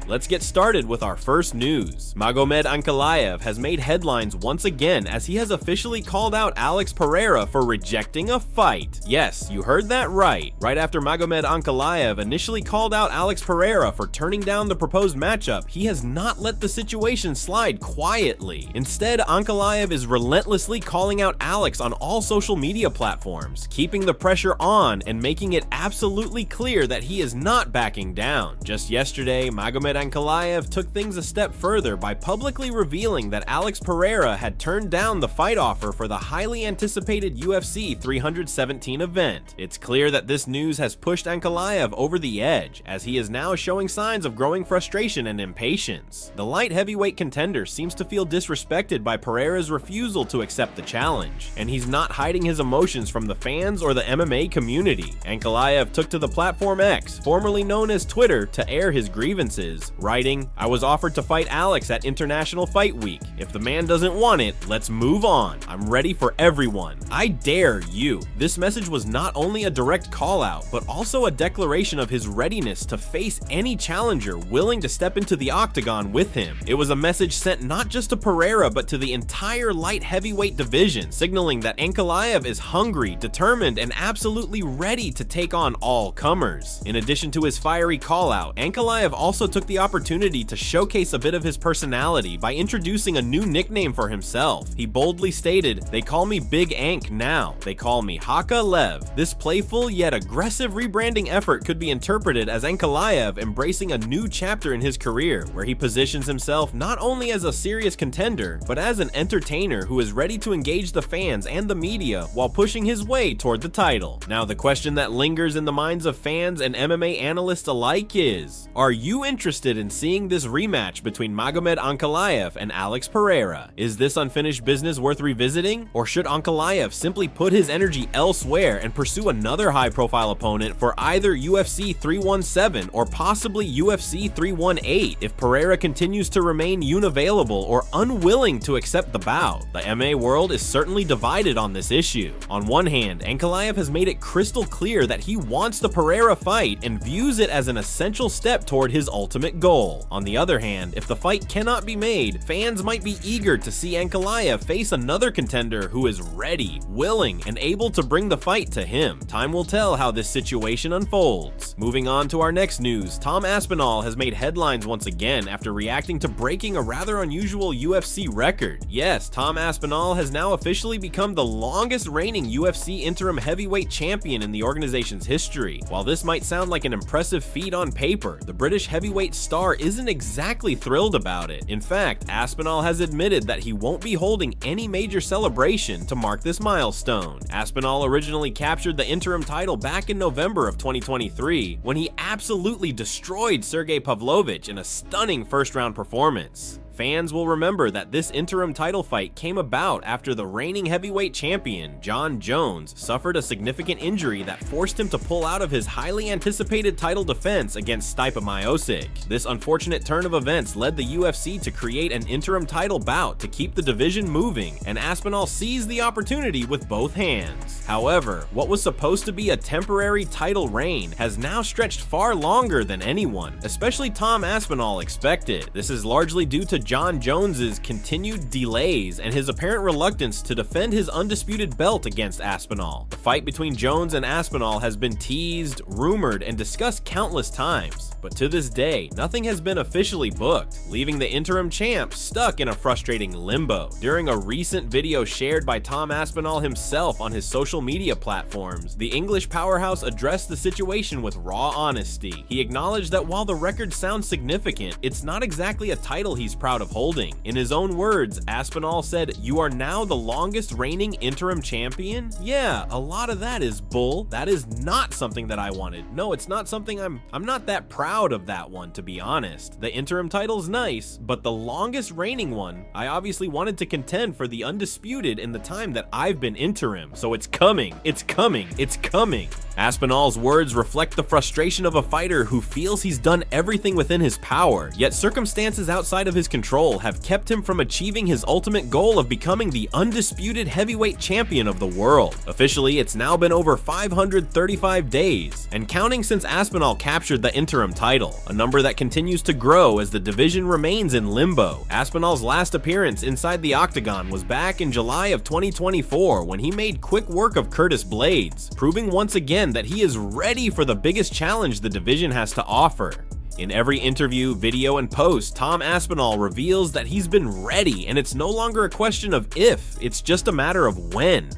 Let's get started with our first news. Magomed Ankalaev has made headlines once again as he has officially called out Alex Pereira for rejecting a fight. Yes, you heard that right. Right after Magomed Ankalaev initially called out Alex Pereira for turning down the proposed matchup, he has not let the situation slide quietly. Instead, Ankalaev is relentlessly calling out Alex on all social media platforms, keeping the pressure on and making it absolutely clear that he is not backing down. Just yesterday, Magomed Ankalaev took things a step further by publicly revealing that Alex Pereira had turned down the fight offer for the highly anticipated UFC 317 event. It's clear that this news has pushed Ankalaev over the edge, as he is now showing signs of growing frustration and impatience. The light heavyweight contender seems to feel disrespected by Pereira's refusal to accept the challenge, and he's not hiding his emotions from the fans or the MMA community. Ankalaev took to the platform X, formerly known as Twitter, to air his grievances, writing, "I was offered to fight Alex at International Fight Week. If the man doesn't want it, let's move on. I'm ready for everyone. I dare you." This message was not only a direct call out, but also a declaration of his readiness to face any challenger willing to step into the octagon with him. It was a message sent not just to Pereira, but to the entire light heavyweight division, signaling that Ankalaev is hungry, determined, and absolutely ready to take on all comers. In addition to his fiery call out, Ankalaev also took the opportunity to showcase a bit of his personality by introducing a new nickname for himself. He boldly stated, "They call me Big Ank now. They call me Ankalaev." This playful yet aggressive rebranding effort could be interpreted as Ankalaev embracing a new chapter in his career, where he positions himself not only as a serious contender, but as an entertainer who is ready to engage the fans and the media while pushing his way toward the title. Now, the question that lingers in the minds of fans and MMA analysts alike is, are you interested in seeing this rematch between Magomed Ankalaev and Alex Pereira? Is this unfinished business worth revisiting? Or should Ankalaev simply put his energy elsewhere and pursue another high-profile opponent for either UFC 317 or possibly UFC 318 if Pereira continues to remain unavailable or unwilling to accept the bout? The MMA world is certainly divided on this issue. On one hand, Ankalaev has made it crystal clear that he wants the Pereira fight and views it as an essential step toward his ultimate goal. On the other hand, if the fight cannot be made, fans might be eager to see Ankalaev face another contender who is ready, willing, and able to bring the fight to him. Time will tell how this situation unfolds. Moving on to our next news, Tom Aspenol has made headlines once again after reacting to breaking a rather unusual UFC record. Yes, Tom Aspenol has now officially become the longest reigning UFC interim heavyweight champion in the organization's history. While this might sound like an impressive feat on paper, the British heavyweight star isn't exactly thrilled about it. In fact, Aspenol has admitted that he won't be holding any major celebration to mark this milestone. Aspenol originally captured the interim title back in November of 2023 when he absolutely destroyed Sergey Pavlovich in a stunning first-round performance. Fans will remember that this interim title fight came about after the reigning heavyweight champion, John Jones, suffered a significant injury that forced him to pull out of his highly anticipated title defense against Stipe Miocic. This unfortunate turn of events led the UFC to create an interim title bout to keep the division moving, and Aspenol seized the opportunity with both hands. However, what was supposed to be a temporary title reign has now stretched far longer than anyone, especially Tom Aspenol, expected. This is largely due to John Jones's continued delays and his apparent reluctance to defend his undisputed belt against Aspenol. The fight between Jones and Aspenol has been teased, rumored, and discussed countless times, but to this day, nothing has been officially booked, leaving the interim champ stuck in a frustrating limbo. During a recent video shared by Tom Aspenol himself on his social media platforms, the English powerhouse addressed the situation with raw honesty. He acknowledged that while the record sounds significant, it's not exactly a title he's proud of holding. In his own words, Aspenol said, "You are now the longest reigning interim champion? Yeah, a lot of that is bull. That is not something that I wanted. No, it's not something I'm not that proud of that one, to be honest. The interim title's nice, but the longest reigning one, I obviously wanted to contend for the undisputed in the time that I've been interim. So it's coming, it's coming, it's coming." Aspenol's words reflect the frustration of a fighter who feels he's done everything within his power, yet circumstances outside of his control control have kept him from achieving his ultimate goal of becoming the undisputed heavyweight champion of the world. Officially, it's now been over 535 days, and counting since Aspenol captured the interim title, a number that continues to grow as the division remains in limbo. Aspenol's last appearance inside the octagon was back in July of 2024 when he made quick work of Curtis Blades, proving once again that he is ready for the biggest challenge the division has to offer. In every interview, video, and post, Tom Aspenol reveals that he's been ready, and it's no longer a question of if, it's just a matter of when.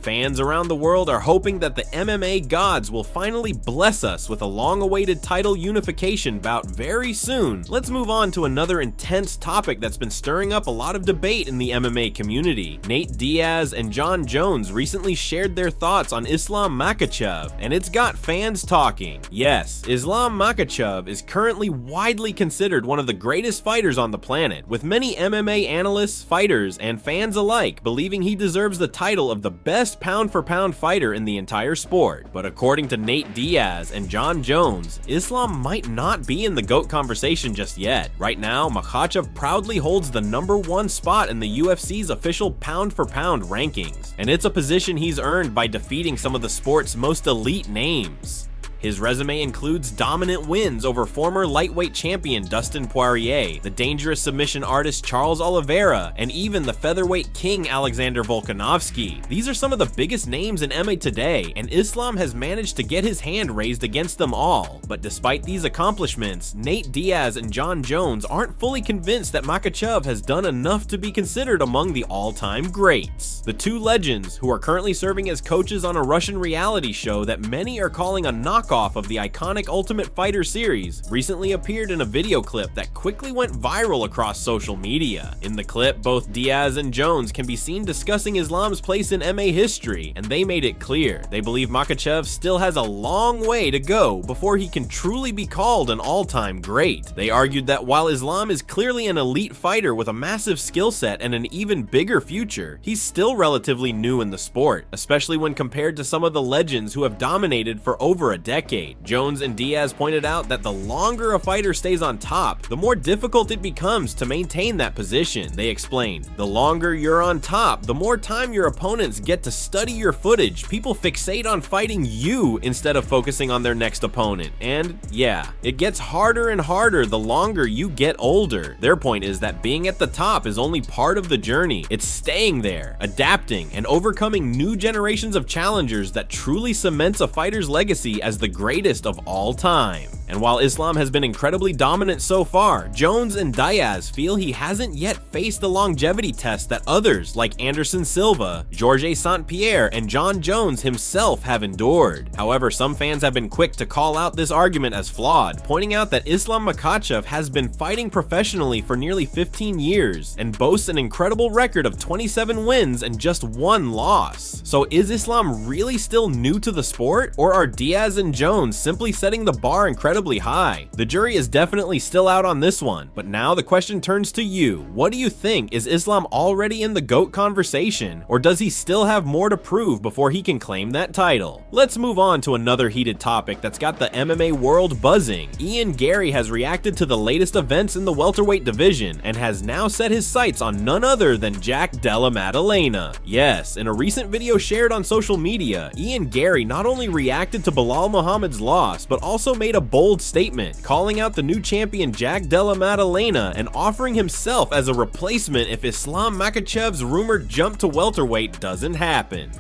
Fans around the world are hoping that the MMA gods will finally bless us with a long-awaited title unification bout very soon. Let's move on to another intense topic that's been stirring up a lot of debate in the MMA community. Nate Diaz and Jon Jones recently shared their thoughts on Islam Makhachev, and it's got fans talking. Yes, Islam Makhachev is currently widely considered one of the greatest fighters on the planet, with many MMA analysts, fighters, and fans alike believing he deserves the title of the best pound-for-pound fighter in the entire sport. But according to Nate Diaz and Jon Jones, Islam might not be in the GOAT conversation just yet. Right now, Makhachev proudly holds the #1 spot in the UFC's official pound-for-pound rankings, and it's a position he's earned by defeating some of the sport's most elite names. His resume includes dominant wins over former lightweight champion Dustin Poirier, the dangerous submission artist Charles Oliveira, and even the featherweight king Alexander Volkanovski. These are some of the biggest names in MMA today, and Islam has managed to get his hand raised against them all. But despite these accomplishments, Nate Diaz and Jon Jones aren't fully convinced that Makhachev has done enough to be considered among the all-time greats. The two legends, who are currently serving as coaches on a Russian reality show that many are calling a knockoff of the iconic Ultimate Fighter series, recently appeared in a video clip that quickly went viral across social media. In the clip, both Diaz and Jones can be seen discussing Islam's place in MMA history, and they made it clear they believe Makhachev still has a long way to go before he can truly be called an all-time great. They argued that while Islam is clearly an elite fighter with a massive skill set and an even bigger future, he's still relatively new in the sport, especially when compared to some of the legends who have dominated for over a decade. Jones and Diaz pointed out that the longer a fighter stays on top, the more difficult it becomes to maintain that position. They explained, "The longer you're on top, the more time your opponents get to study your footage. People fixate on fighting you instead of focusing on their next opponent. And yeah, it gets harder and harder the longer you get older." Their point is that being at the top is only part of the journey. It's staying there, adapting, and overcoming new generations of challengers that truly cements a fighter's legacy as the greatest of all time. And while Islam has been incredibly dominant so far, Jones and Diaz feel he hasn't yet faced the longevity test that others like Anderson Silva, Georges St-Pierre, and Jon Jones himself have endured. However, some fans have been quick to call out this argument as flawed, pointing out that Islam Makhachev has been fighting professionally for nearly 15 years and boasts an incredible record of 27 wins and just 1 loss. So is Islam really still new to the sport, or are Diaz and Jones simply setting the bar incredibly high? The jury is definitely still out on this one, but now the question turns to you. What do you think? Is Islam already in the GOAT conversation, or does he still have more to prove before he can claim that title? Let's move on to another heated topic that's got the MMA world buzzing. Garry has reacted to the latest events in the welterweight division and has now set his sights on none other than Jack Della Maddalena. Yes, in a recent video shared on social media, Garry not only reacted to Belal Muhammad's loss, but also made a bold statement, calling out the new champion Jack Della Maddalena and offering himself as a replacement if Islam Makhachev's rumored jump to welterweight doesn't happen.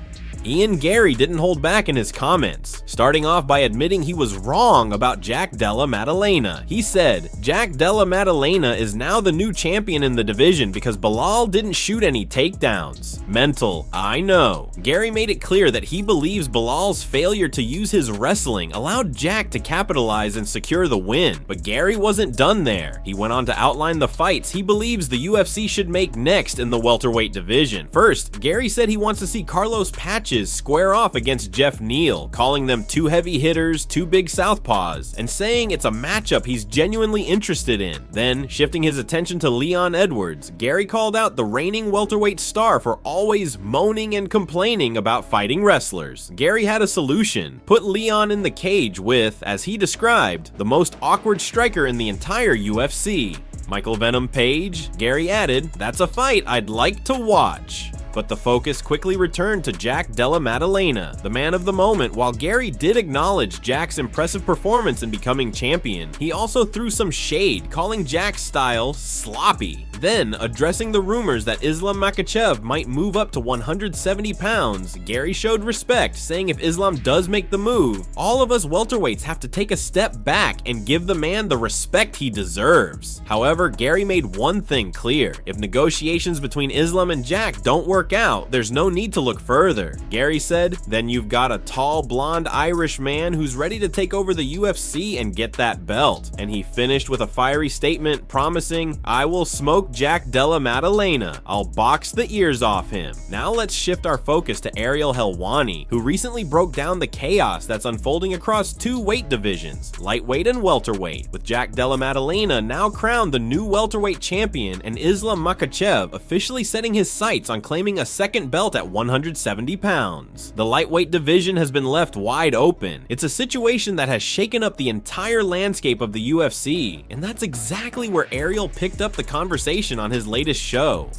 Garry didn't hold back in his comments, starting off by admitting he was wrong about Jack Della Maddalena. He said, "Jack Della Maddalena is now the new champion in the division because Belal didn't shoot any takedowns. Mental, I know." Garry made it clear that he believes Belal's failure to use his wrestling allowed Jack to capitalize and secure the win. But Garry wasn't done there. He went on to outline the fights he believes the UFC should make next in the welterweight division. First, Garry said he wants to see Carlos Patches square off against Jeff Neal, calling them two heavy hitters, two big southpaws, and saying it's a matchup he's genuinely interested in. Then, shifting his attention to Leon Edwards, Garry called out the reigning welterweight star for always moaning and complaining about fighting wrestlers. Garry had a solution: put Leon in the cage with, as he described, the most awkward striker in the entire UFC. Michael Venom Page? Garry added, "That's a fight I'd like to watch." But the focus quickly returned to Jack Della Maddalena, the man of the moment. While Garry did acknowledge Jack's impressive performance in becoming champion, he also threw some shade, calling Jack's style sloppy. Then, addressing the rumors that Islam Makhachev might move up to 170 pounds, Garry showed respect, saying if Islam does make the move, all of us welterweights have to take a step back and give the man the respect he deserves. However, Garry made one thing clear: if negotiations between Islam and Jack don't work out, there's no need to look further. Garry said, "Then you've got a tall, blonde Irish man who's ready to take over the UFC and get that belt." And he finished with a fiery statement promising, "I will smoke Jack Della Maddalena. I'll box the ears off him." Now let's shift our focus to Ariel Helwani, who recently broke down the chaos that's unfolding across two weight divisions, lightweight and welterweight, with Jack Della Maddalena now crowned the new welterweight champion and Islam Makhachev officially setting his sights on claiming a second belt at 170 pounds. The lightweight division has been left wide open. It's a situation that has shaken up the entire landscape of the UFC, and that's exactly where Ariel picked up the conversation on his latest show.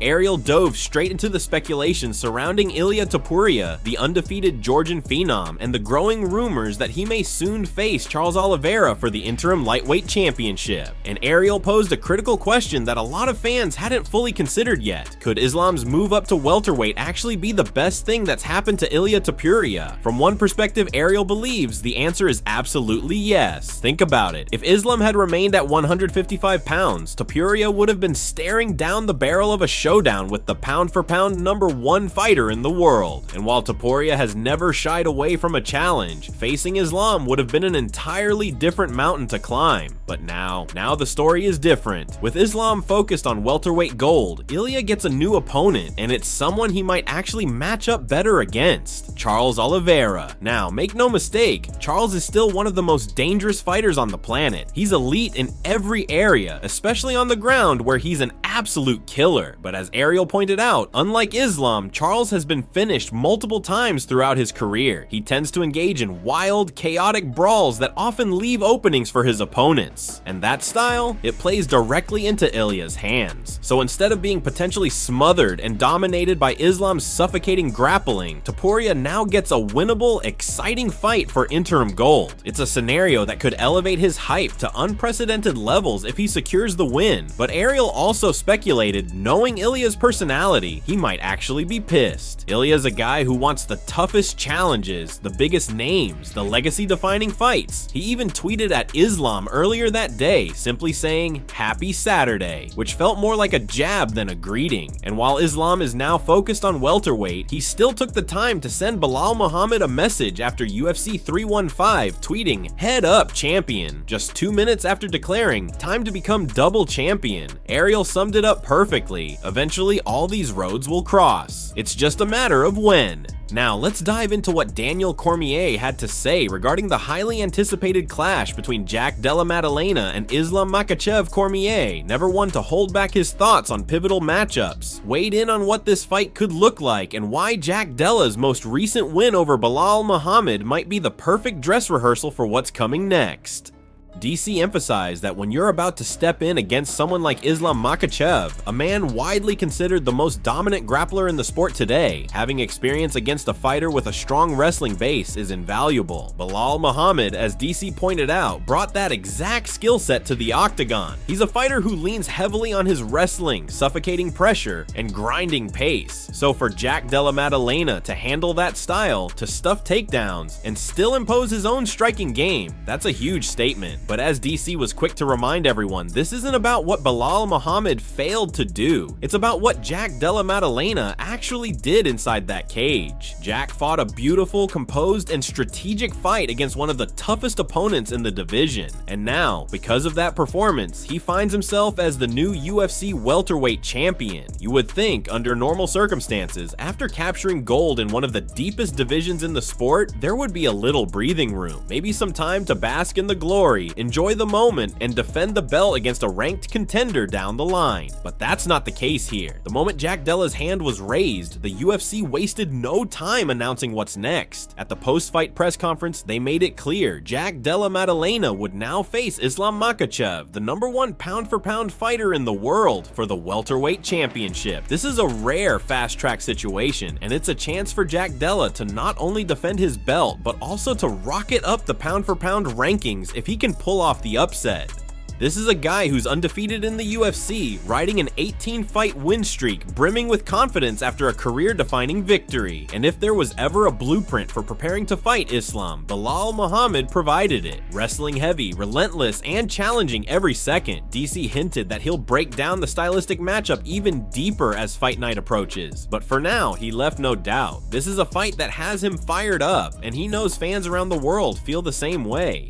Ariel dove straight into the speculation surrounding Ilia Topuria, the undefeated Georgian phenom, and the growing rumors that he may soon face Charles Oliveira for the interim lightweight championship. And Ariel posed a critical question that a lot of fans hadn't fully considered yet. Could Islam's move up to welterweight actually be the best thing that's happened to Ilia Topuria? From one perspective, Ariel believes the answer is absolutely yes. Think about it. If Islam had remained at 155 pounds, Topuria would have been staring down the barrel of a showdown with the pound-for-pound #1 fighter in the world. And while Topuria has never shied away from a challenge, facing Islam would have been an entirely different mountain to climb. But now the story is different. With Islam focused on welterweight gold, Ilia gets a new opponent, and it's someone he might actually match up better against: Charles Oliveira. Now, make no mistake, Charles is still one of the most dangerous fighters on the planet. He's elite in every area, especially on the ground where he's an absolute killer. But as Ariel pointed out, unlike Islam, Charles has been finished multiple times throughout his career. He tends to engage in wild, chaotic brawls that often leave openings for his opponents. And that style, it plays directly into Ilia's hands. So instead of being potentially smothered and dominated by Islam's suffocating grappling, Topuria now gets a winnable, exciting fight for interim gold. It's a scenario that could elevate his hype to unprecedented levels if he secures the win. But Ariel also speculated, knowing Ilia's personality, he might actually be pissed. Ilia's a guy who wants the toughest challenges, the biggest names, the legacy-defining fights. He even tweeted at Islam earlier that day, simply saying, "Happy Saturday," which felt more like a jab than a greeting. And while Islam is now focused on welterweight, he still took the time to send Belal Muhammad a message after UFC 315, tweeting, "Head up, champion," just 2 minutes after declaring, "Time to become double champion." Ariel summed it up perfectly. Eventually, all these roads will cross. It's just a matter of when. Now, let's dive into what Daniel Cormier had to say regarding the highly anticipated clash between Jack Della Maddalena and Islam Makhachev. Cormier, never one to hold back his thoughts on pivotal matchups, weighed in on what this fight could look like and why Jack Della's most recent win over Belal Muhammad might be the perfect dress rehearsal for what's coming next. DC emphasized that when you're about to step in against someone like Islam Makhachev, a man widely considered the most dominant grappler in the sport today, having experience against a fighter with a strong wrestling base is invaluable. Belal Muhammad, as DC pointed out, brought that exact skill set to the octagon. He's a fighter who leans heavily on his wrestling, suffocating pressure, and grinding pace. So for Jack Della Maddalena to handle that style, to stuff takedowns, and still impose his own striking game, that's a huge statement. But as DC was quick to remind everyone, this isn't about what Belal Muhammad failed to do. It's about what Jack Della Maddalena actually did inside that cage. Jack fought a beautiful, composed, and strategic fight against one of the toughest opponents in the division. And now, because of that performance, he finds himself as the new UFC welterweight champion. You would think, under normal circumstances, after capturing gold in one of the deepest divisions in the sport, there would be a little breathing room, maybe some time to bask in the glory UFC, enjoy the moment, and defend the belt against a ranked contender down the line. But that's not the case here. The moment Jack Della's hand was raised, the UFC wasted no time announcing what's next. At the post-fight press conference, they made it clear Jack Della Maddalena would now face Islam Makhachev, the #1 pound-for-pound fighter in the world, for the welterweight championship. This is a rare fast-track situation, and it's a chance for Jack Della to not only defend his belt, but also to rocket up the pound-for-pound rankings if he can pull off the upset. This is a guy who's undefeated in the UFC, riding an 18-fight win streak, brimming with confidence after a career-defining victory. And if there was ever a blueprint for preparing to fight Islam, Belal Muhammad provided it. Wrestling heavy, relentless, and challenging every second, DC hinted that he'll break down the stylistic matchup even deeper as fight night approaches. But for now, he left no doubt. This is a fight that has him fired up, and he knows fans around the world feel the same way.